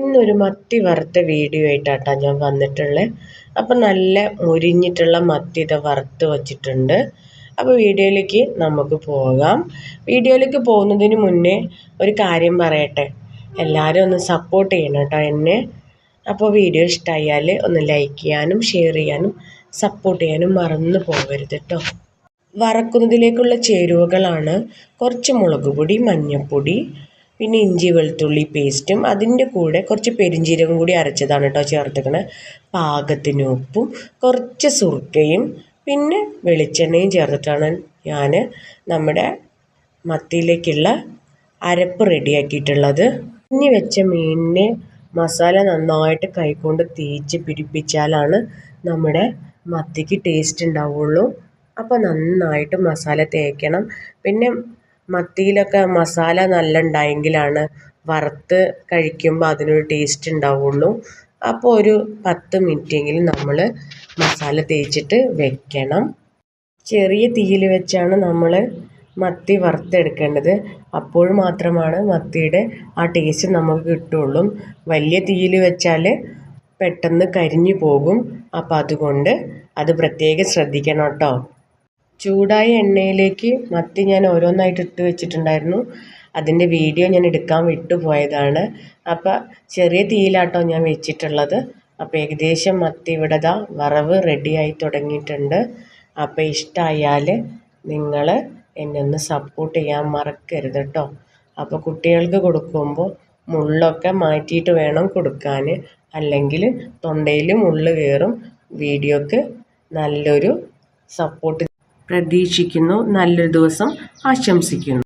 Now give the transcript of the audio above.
ഇന്നൊരു മത്തി വറുത്ത വീഡിയോ ആയിട്ടാട്ടോ ഞാൻ വന്നിട്ടുള്ളത്. അപ്പം നല്ല മുരിഞ്ഞിട്ടുള്ള മത്തി ഇത് വറുത്ത് വച്ചിട്ടുണ്ട്. അപ്പോൾ വീഡിയോയിലേക്ക് നമുക്ക് പോകാം. വീഡിയോയിലേക്ക് പോകുന്നതിന് മുന്നേ ഒരു കാര്യം പറയട്ടെ, എല്ലാവരും ഒന്ന് സപ്പോർട്ട് ചെയ്യണം കേട്ടോ എന്നെ. അപ്പോൾ വീഡിയോ ഇഷ്ടമായാൽ ഒന്ന് ലൈക്ക് ചെയ്യാനും ഷെയർ ചെയ്യാനും സപ്പോർട്ട് ചെയ്യാനും മറന്നു പോകരുത് കേട്ടോ. വറക്കുന്നതിലേക്കുള്ള ചേരുവകളാണ് കുറച്ച് മുളക് പൊടി, മഞ്ഞൾപ്പൊടി, പിന്നെ ഇഞ്ചി വെളുത്തുള്ളി പേസ്റ്റും, അതിൻ്റെ കൂടെ കുറച്ച് പെരിഞ്ജീരകം കൂടി അരച്ചതാണ് കേട്ടോ ചേർത്തിക്കണത്. പാകത്തിന് ഉപ്പും കുറച്ച് സുർക്കയും പിന്നെ വെളിച്ചെണ്ണയും ചേർത്തിട്ടാണ് ഞാൻ നമ്മുടെ മത്തിയിലേക്കുള്ള അരപ്പ് റെഡിയാക്കിയിട്ടുള്ളത്. ഇനി വെച്ച മീനിനെ മസാല നന്നായിട്ട് കൈകൊണ്ട് തേച്ച് പിടിപ്പിച്ചാലാണ് നമ്മുടെ മത്തിക്ക് ടേസ്റ്റ് ഉണ്ടാവുള്ളൂ. അപ്പോൾ നന്നായിട്ട് മസാല തേക്കണം. പിന്നെ മത്തിയിലൊക്കെ മസാല നല്ല ഉണ്ടായെങ്കിലാണ് വറുത്ത് കഴിക്കുമ്പോൾ അതിനൊരു ടേസ്റ്റ് ഉണ്ടാവുള്ളൂ. അപ്പോൾ ഒരു 10 മിനിറ്റെങ്കിലും നമ്മൾ മസാല തേച്ചിട്ട് വെക്കണം. ചെറിയ തീയിൽ വെച്ചാണ് നമ്മൾ മത്തി വറുത്തെടുക്കേണ്ടത്. അപ്പോൾ മാത്രമാണ് മത്തിയുടെ ആ ടേസ്റ്റ് നമുക്ക് കിട്ടുള്ളൂ. വലിയ തീയിൽ വെച്ചാൽ പെട്ടെന്ന് കരിഞ്ഞു പോകും. അപ്പോൾ അതുകൊണ്ട് അത് പ്രത്യേകം ശ്രദ്ധിക്കണം കേട്ടോ. ചൂടായ എണ്ണയിലേക്ക് മത്തി ഞാൻ ഓരോന്നായിട്ട് ഇട്ട് വെച്ചിട്ടുണ്ടായിരുന്നു. അതിൻ്റെ വീഡിയോ ഞാൻ എടുക്കാൻ വിട്ടുപോയതാണ്. അപ്പോൾ ചെറിയ തീയിലാട്ടോ ഞാൻ വെച്ചിട്ടുള്ളത്. അപ്പോൾ ഏകദേശം മത്തി ഇവിടെ വറവ് റെഡിയായി തുടങ്ങിയിട്ടുണ്ട്. അപ്പോൾ ഇഷ്ടമായാൽ നിങ്ങൾ എന്നെ ഒന്ന് സപ്പോർട്ട് ചെയ്യാൻ മറക്കരുത് കേട്ടോ. അപ്പോൾ കുട്ടികൾക്ക് കൊടുക്കുമ്പോൾ മുള്ളൊക്കെ മാറ്റിയിട്ട് വേണം കൊടുക്കാൻ, അല്ലെങ്കിൽ തൊണ്ടയിൽ മുള്ള് കയറും. വീഡിയോക്ക് നല്ലൊരു സപ്പോർട്ട് പ്രതീക്ഷിക്കുന്നു. നല്ലൊരു ദിവസം ആശംസിക്കുന്നു.